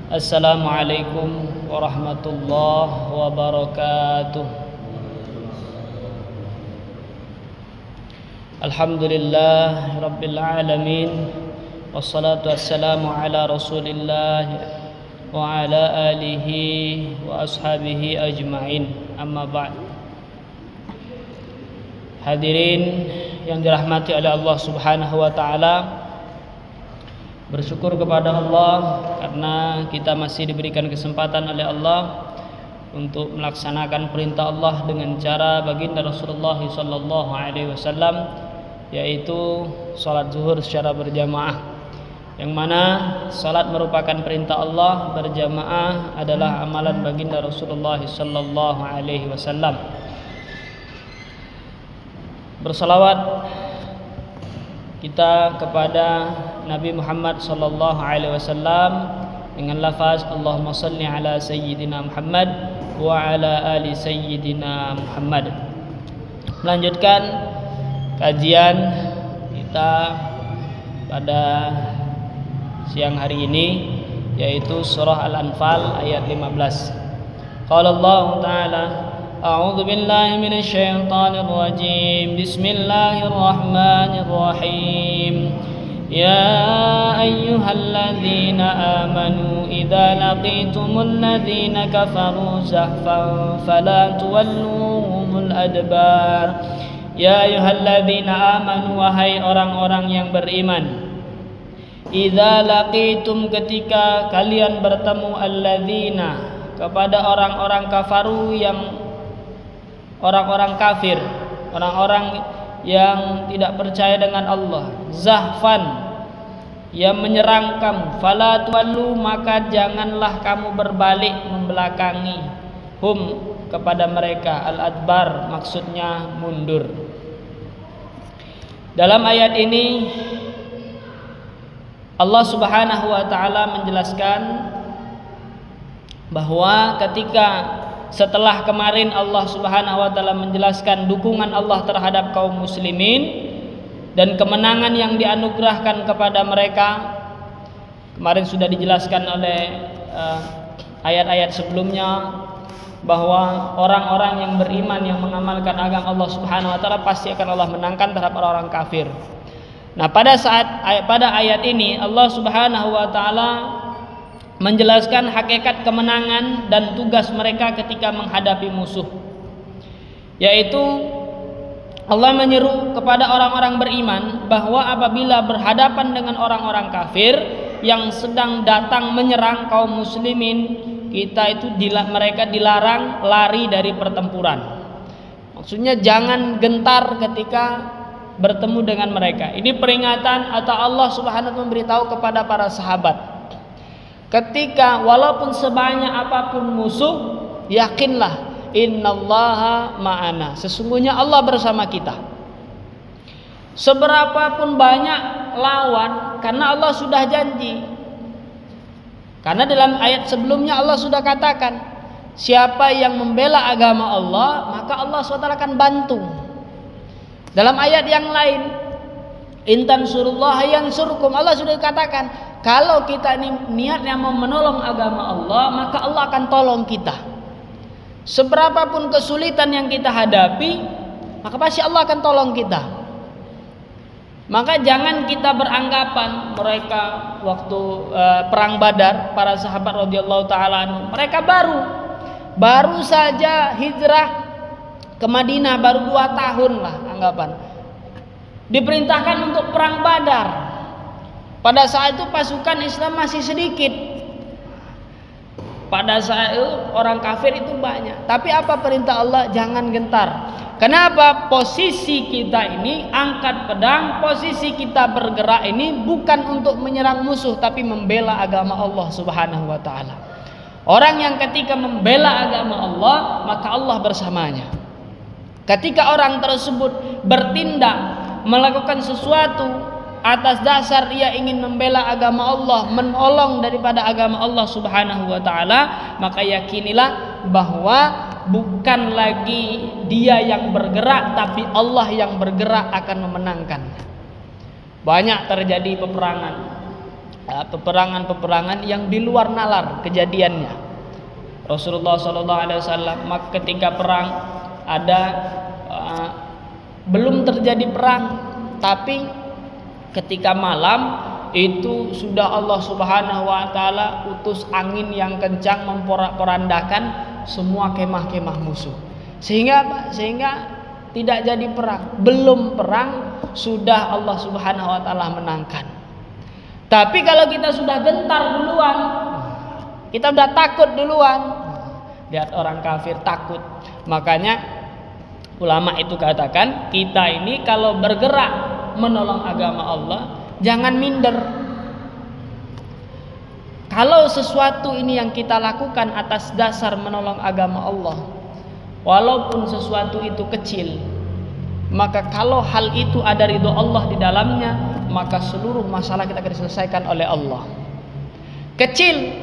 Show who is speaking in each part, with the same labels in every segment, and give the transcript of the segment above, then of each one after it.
Speaker 1: Assalamualaikum warahmatullahi wabarakatuh. Alhamdulillah rabbil alamin, wassalatu wassalamu ala Rasulillah wa ala alihi wa ashabihi ajma'in. Amma ba'd. Hadirin yang dirahmati oleh Allah Subhanahu wa taala, bersyukur kepada Allah karena kita masih diberikan kesempatan oleh Allah untuk melaksanakan perintah Allah dengan cara baginda Rasulullah sallallahu alaihi wasallam, yaitu salat zuhur secara berjamaah, yang mana salat merupakan perintah Allah, berjamaah adalah amalan baginda Rasulullah sallallahu alaihi wasallam. Bersalawat kita kepada Nabi Muhammad sallallahu alaihi wasallam dengan lafaz Allahumma salli ala sayyidina Muhammad wa ala ali sayyidina Muhammad. Melanjutkan kajian kita pada siang hari ini, yaitu surah Al-Anfal ayat 15. Qala Allah Ta'ala, a'udzu billahi minasy syaithanir rajim. Bismillahirrahmanirrahim. Ya ayyuhalladzina amanu idza laqitumul ladzina kafaru zahfan fala tuwalluhumul adbar. Ya ayyuhalladzina amanu, wahai orang-orang yang beriman, idza laqitum, ketika kalian bertemu, alladzina, kepada orang-orang kafaru, yang orang-orang kafir, orang-orang yang tidak percaya dengan Allah, zahfan, yang menyerang kamu, fala tuwallu, maka janganlah kamu berbalik membelakangi, hum, kepada mereka, al-adbar, maksudnya mundur. Dalam ayat ini Allah Subhanahu wa taala menjelaskan bahwa ketika setelah kemarin Allah Subhanahu wa taala menjelaskan dukungan Allah terhadap kaum muslimin dan kemenangan yang dianugerahkan kepada mereka, kemarin sudah dijelaskan oleh ayat-ayat sebelumnya bahwa orang-orang yang beriman yang mengamalkan agama Allah Subhanahu wa taala pasti akan Allah menangkan terhadap orang-orang kafir. Nah, pada ayat ini Allah Subhanahu wa taala menjelaskan hakikat kemenangan dan tugas mereka ketika menghadapi musuh, yaitu Allah menyeru kepada orang-orang beriman bahwa apabila berhadapan dengan orang-orang kafir yang sedang datang menyerang kaum muslimin, mereka dilarang lari dari pertempuran. Maksudnya jangan gentar ketika bertemu dengan mereka. Ini peringatan atau Allah Subhanahu wa taala memberitahu kepada para sahabat, ketika walaupun sebanyak apapun musuh, yakinlah innallaha ma'ana, sesungguhnya Allah bersama kita. Seberapapun banyak lawan, karena Allah sudah janji. Karena dalam ayat sebelumnya Allah sudah katakan, siapa yang membela agama Allah, maka Allah SWT akan bantu. Dalam ayat yang lain, intan surullah yansurkum, Allah sudah katakan, kalau kita ini niatnya mau menolong agama Allah, maka Allah akan tolong kita. Seberapapun kesulitan yang kita hadapi, maka pasti Allah akan tolong kita. Maka jangan kita beranggapan mereka waktu perang Badar, para sahabat radhiyallahu taala anhum, mereka baru saja hijrah ke Madinah, baru 2 tahun lah anggapan. Diperintahkan untuk perang Badar. Pada saat itu pasukan Islam masih sedikit. Pada saat itu orang kafir itu banyak. Tapi apa perintah Allah? Jangan gentar. Kenapa? Posisi kita ini angkat pedang, posisi kita bergerak ini bukan untuk menyerang musuh, tapi membela agama Allah Subhanahu wa taala. Orang yang ketika membela agama Allah, maka Allah bersamanya. Ketika orang tersebut bertindak melakukan sesuatu atas dasar ia ingin membela agama Allah, menolong daripada agama Allah Subhanahu wa taala, maka yakinilah bahwa bukan lagi dia yang bergerak, tapi Allah yang bergerak akan memenangkan. Banyak terjadi peperangan peperangan-peperangan yang di luar nalar kejadiannya. Rasulullah SAW ketika perang ada belum terjadi perang, tapi ketika malam itu sudah Allah Subhanahu wa taala utus angin yang kencang memporak-porandakan semua kemah-kemah musuh. Sehingga tidak jadi perang. Belum perang sudah Allah Subhanahu wa taala menangkan. Tapi kalau kita sudah gentar duluan, kita sudah takut duluan, lihat orang kafir takut. Makanya ulama itu katakan, kita ini kalau bergerak menolong agama Allah, jangan minder. Kalau sesuatu ini yang kita lakukan atas dasar menolong agama Allah, walaupun sesuatu itu kecil, maka kalau hal itu ada ridho Allah di dalamnya, maka seluruh masalah kita akan diselesaikan oleh Allah. Kecil,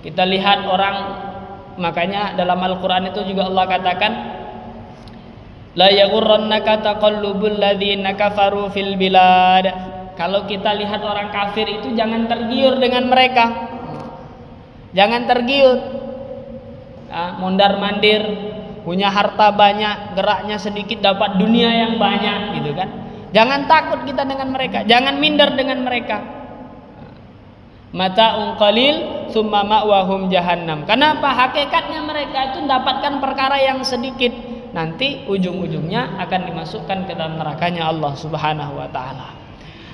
Speaker 1: kita lihat orang, makanya dalam Al-Quran itu juga Allah katakan, la yaghurrannaka taqallubul ladzina kafaru fil bilad. Kalau kita lihat orang kafir itu jangan tergiur dengan mereka. Jangan tergiur. Mondar-mandir, punya harta banyak, geraknya sedikit dapat dunia yang banyak gitu kan. Jangan takut kita dengan mereka, jangan minder dengan mereka. Mata'un qalil tsumma ma'wahum jahannam. Kenapa? Hakikatnya mereka itu mendapatkan perkara yang sedikit, nanti ujung-ujungnya akan dimasukkan ke dalam nerakanya Allah Subhanahu wa taala.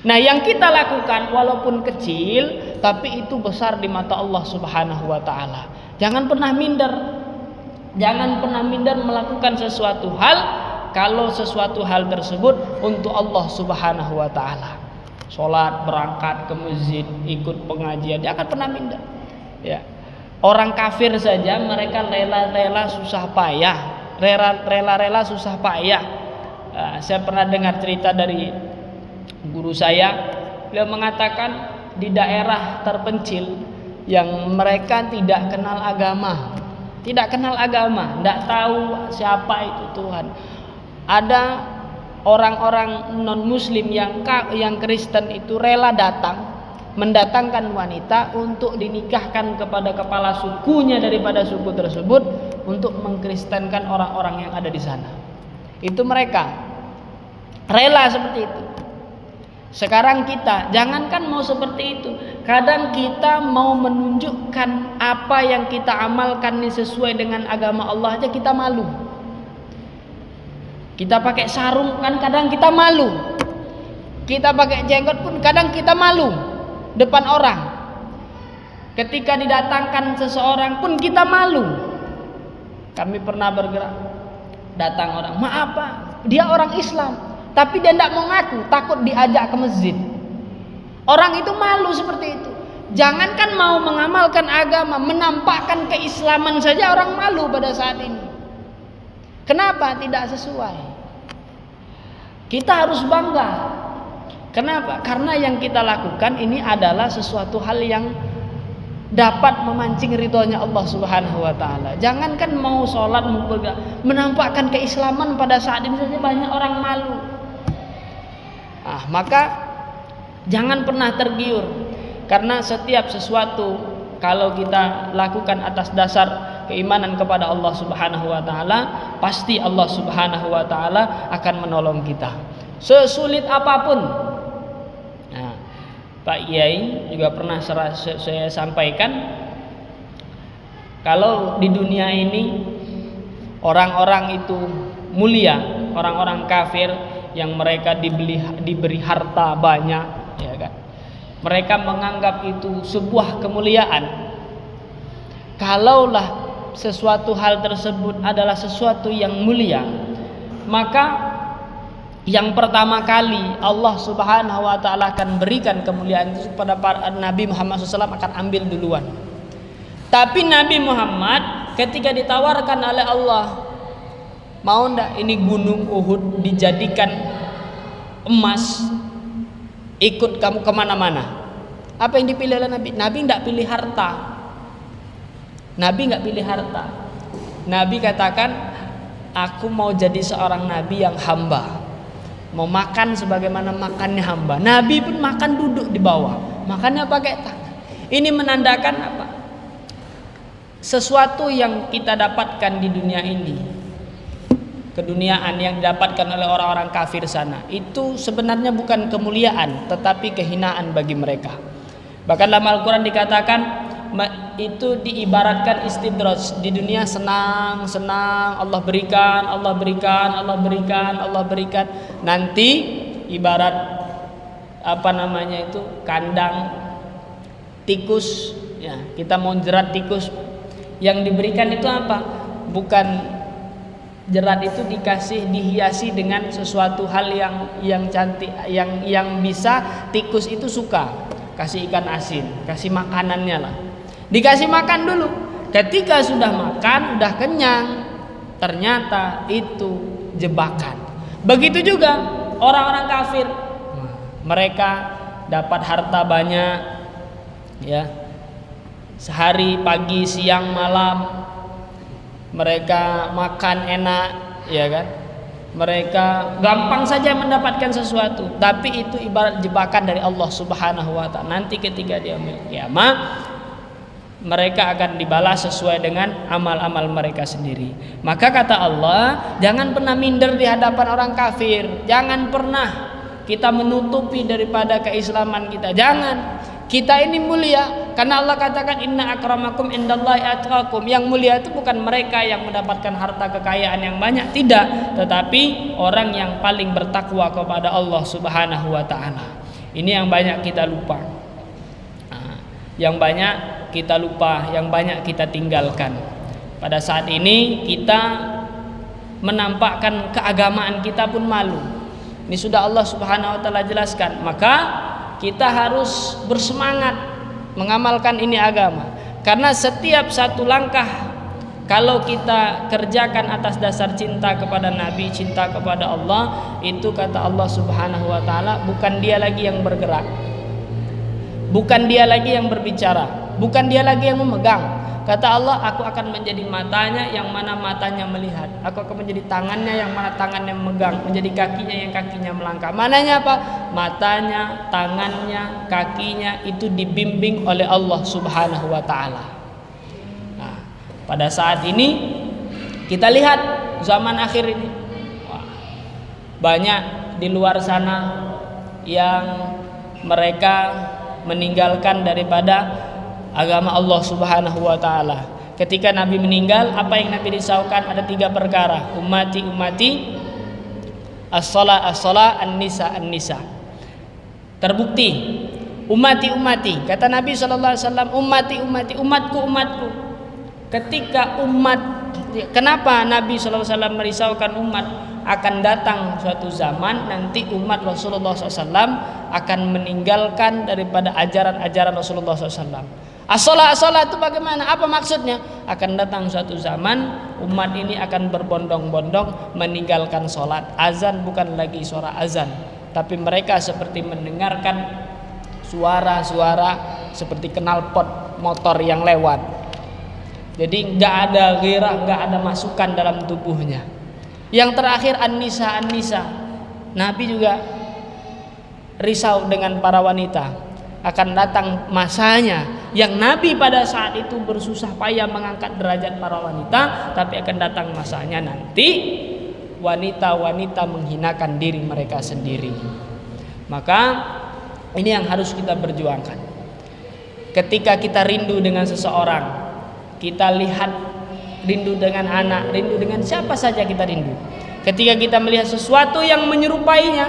Speaker 1: Nah, yang kita lakukan walaupun kecil tapi itu besar di mata Allah Subhanahu wa taala. Jangan pernah minder. Jangan pernah minder melakukan sesuatu hal kalau sesuatu hal tersebut untuk Allah Subhanahu wa taala. Salat, berangkat ke masjid, ikut pengajian, dia akan pernah minder. Ya. Orang kafir saja mereka rela-rela susah payah, rela-rela susah payah. Saya pernah dengar cerita dari guru saya, beliau mengatakan di daerah terpencil yang mereka tidak kenal agama, tidak tahu siapa itu Tuhan. Ada orang-orang non muslim yang Kristen itu rela mendatangkan wanita untuk dinikahkan kepada kepala sukunya daripada suku tersebut untuk mengkristenkan orang-orang yang ada di sana. Itu mereka rela seperti itu. Sekarang kita jangankan mau seperti itu, kadang kita mau menunjukkan apa yang kita amalkan ini sesuai dengan agama Allah aja kita malu. Kita pakai sarung kan kadang kita malu. Kita pakai jenggot pun kadang kita malu depan orang. Ketika didatangkan seseorang pun kita malu. Kami pernah bergerak, datang orang, maaf Pak, dia orang Islam, tapi dia tidak mau ngaku, takut diajak ke masjid. Orang itu malu seperti itu. Jangankan mau mengamalkan agama, menampakkan keislaman saja orang malu pada saat ini. Kenapa? Tidak sesuai. Kita harus bangga. Kenapa? Karena yang kita lakukan ini adalah sesuatu hal yang dapat memancing ridhonya Allah Subhanahu wa taala. Jangankan mau sholat, mau menampakkan keislaman pada saat ini saja banyak orang malu. Maka jangan pernah tergiur, karena setiap sesuatu kalau kita lakukan atas dasar keimanan kepada Allah Subhanahu wa taala, pasti Allah Subhanahu wa taala akan menolong kita. Sesulit apapun. Nah, Pak Yai juga pernah saya sampaikan, kalau di dunia ini orang-orang itu mulia, orang-orang kafir yang mereka diberi harta banyak, ya kan? Mereka menganggap itu sebuah kemuliaan. Kalaulah sesuatu hal tersebut adalah sesuatu yang mulia, maka yang pertama kali Allah Subhanahu wa taala akan berikan kemuliaan itu kepada Nabi Muhammad SAW, akan ambil duluan. Tapi Nabi Muhammad ketika ditawarkan oleh Allah, mau ndak ini gunung Uhud dijadikan emas, ikut kamu kemana-mana? Apa yang dipilih oleh Nabi? Nabi ndak pilih harta. Nabi nggak pilih harta. Nabi katakan, aku mau jadi seorang nabi yang hamba, mau makan sebagaimana makannya hamba. Nabi pun makan duduk di bawah, makannya pakai tangan. Ini menandakan apa? Sesuatu yang kita dapatkan di dunia ini, keduniaan yang didapatkan oleh orang-orang kafir sana, itu sebenarnya bukan kemuliaan tetapi kehinaan bagi mereka. Bahkan dalam Al-Quran dikatakan itu diibaratkan istidraj. Di dunia senang-senang, Allah berikan, Allah berikan, Allah berikan, Allah berikan. Nanti ibarat kandang tikus, ya, kita mau jerat tikus, yang diberikan itu apa? Bukan jerat itu dihiasi dengan sesuatu hal yang cantik, yang bisa tikus itu suka. Kasih ikan asin, kasih makanannya lah. Dikasih makan dulu. Ketika sudah makan, udah kenyang, ternyata itu jebakan. Begitu juga orang-orang kafir. Mereka dapat harta banyak, ya. Sehari, pagi, siang, malam mereka makan enak, ya kan? Mereka gampang saja mendapatkan sesuatu, tapi itu ibarat jebakan dari Allah Subhanahu wa taala. Nanti ketika di yaumil kiamah mereka akan dibalas sesuai dengan amal-amal mereka sendiri. Maka kata Allah, jangan pernah minder di hadapan orang kafir. Jangan pernah kita menutupi daripada keislaman kita. Jangan. Kita ini mulia karena Allah katakan inna akramakum indallahi atqakum. Yang mulia itu bukan mereka yang mendapatkan harta kekayaan yang banyak, tidak, tetapi orang yang paling bertakwa kepada Allah Subhanahu wa taala. Ini yang banyak kita lupa. Yang banyak kita lupa, yang banyak kita tinggalkan. Pada saat ini kita menampakkan keagamaan kita pun malu. Ini sudah Allah Subhanahu wa taala jelaskan. Maka kita harus bersemangat mengamalkan ini agama. Karena setiap satu langkah kalau kita kerjakan atas dasar cinta kepada Nabi, cinta kepada Allah, itu kata Allah Subhanahu wa taala, bukan dia lagi yang bergerak, bukan dia lagi yang berbicara, bukan dia lagi yang memegang. Kata Allah, aku akan menjadi matanya yang mana matanya melihat, aku akan menjadi tangannya yang mana tangannya memegang, menjadi kakinya yang kakinya melangkah. Mananya apa? Matanya, tangannya, kakinya itu dibimbing oleh Allah Subhanahu wa taala. Nah, pada saat ini kita lihat zaman akhir ini, banyak di luar sana yang mereka meninggalkan daripada agama Allah Subhanahu wa taala. Ketika Nabi meninggal, apa yang Nabi risaukan? Ada 3 perkara. Ummati as-shalah an-nisa an-nisa. Terbukti ummati, kata Nabi sallallahu alaihi wasallam, umatku. Ketika kenapa Nabi sallallahu alaihi wasallam merisaukan umat? Akan datang suatu zaman nanti umat Rasulullah SAW akan meninggalkan daripada ajaran-ajaran Rasulullah SAW. As-shalah itu bagaimana? Apa maksudnya? Akan datang suatu zaman umat ini akan berbondong-bondong meninggalkan sholat. Azan bukan lagi suara azan, tapi mereka seperti mendengarkan suara-suara seperti knalpot motor yang lewat. Jadi nggak ada gairah, nggak ada masukan dalam tubuhnya. Yang terakhir an-nisa. Nabi juga risau dengan para wanita. Akan datang masanya yang Nabi pada saat itu bersusah payah mengangkat derajat para wanita, tapi akan datang masanya nanti wanita-wanita menghinakan diri mereka sendiri. Maka ini yang harus kita perjuangkan. Ketika kita rindu dengan seseorang, kita lihat, rindu dengan anak, rindu dengan siapa saja kita rindu. Ketika kita melihat sesuatu yang menyerupainya,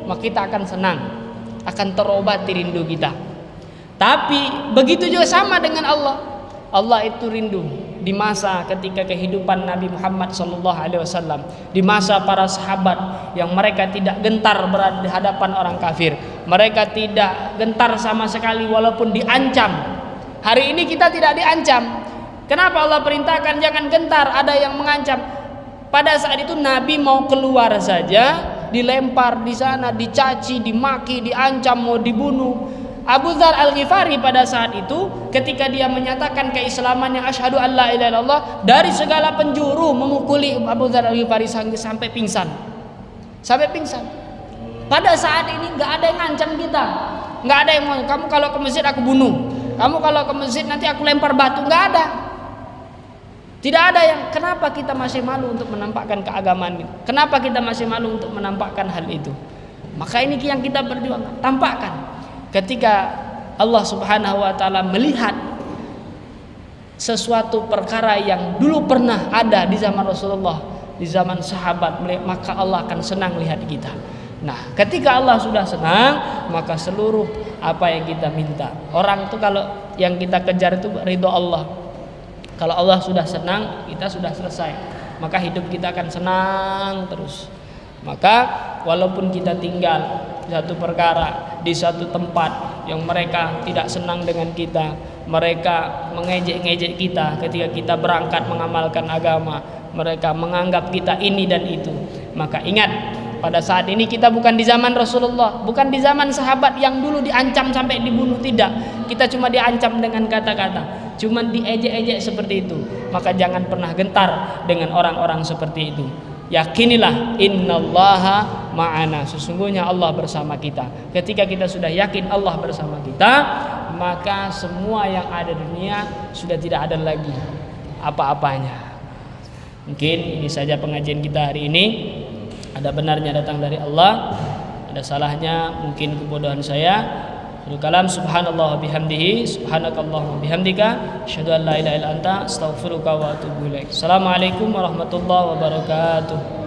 Speaker 1: maka kita akan senang, akan terobati rindu kita. Tapi begitu juga sama dengan Allah. Allah itu rindu di masa ketika kehidupan Nabi Muhammad SAW, di masa para sahabat yang mereka tidak gentar berada di hadapan orang kafir. Mereka tidak gentar sama sekali walaupun diancam. Hari ini kita tidak diancam. Kenapa Allah perintahkan jangan gentar? Ada yang mengancam. Pada saat itu Nabi mau keluar saja, dilempar di sana, dicaci, dimaki, diancam, mau dibunuh. Abu Dzar Al-Ghifari pada saat itu ketika dia menyatakan keislamannya, asyhadu an la ilaha illallah, dari segala penjuru memukuli Abu Dzar Al-Ghifari sampai pingsan. Sampai pingsan. Pada saat ini nggak ada yang ngancam kita, nggak ada yang mau kamu kalau ke masjid aku bunuh, kamu kalau ke masjid nanti aku lempar batu, nggak ada. Tidak ada yang. Kenapa kita masih malu untuk menampakkan keagamaan itu? Kenapa kita masih malu untuk menampakkan hal itu? Maka ini yang kita perjuangkan, tampakkan. Ketika Allah Subhanahu wa taala melihat sesuatu perkara yang dulu pernah ada di zaman Rasulullah, di zaman sahabat, maka Allah akan senang lihat kita. Nah, ketika Allah sudah senang, maka seluruh apa yang kita minta. Orang itu kalau yang kita kejar itu ridho Allah. Kalau Allah sudah senang, kita sudah selesai. Maka hidup kita akan senang terus. Maka walaupun kita tinggal di satu perkara, di satu tempat yang mereka tidak senang dengan kita, mereka mengejek-ngejek kita ketika kita berangkat mengamalkan agama, mereka menganggap kita ini dan itu, maka ingat, pada saat ini kita bukan di zaman Rasulullah, bukan di zaman sahabat yang dulu diancam sampai dibunuh, tidak. Kita cuma diancam dengan kata-kata, cuma diejek-ejek seperti itu. Maka jangan pernah gentar dengan orang-orang seperti itu. Yakinilah innallaha ma'ana, sesungguhnya Allah bersama kita. Ketika kita sudah yakin Allah bersama kita, maka semua yang ada di dunia sudah tidak ada lagi apa-apanya. Mungkin ini saja pengajian kita hari ini. Ada benarnya datang dari Allah, ada salahnya mungkin kebodohan saya. Kalam subhanallah wa bihamdihi, subhanakallah wa bihamdika, asyhadu an la ilaha illa anta, astaghfiruka wa atubu ilaik. Assalamualaikum warahmatullahi wabarakatuh.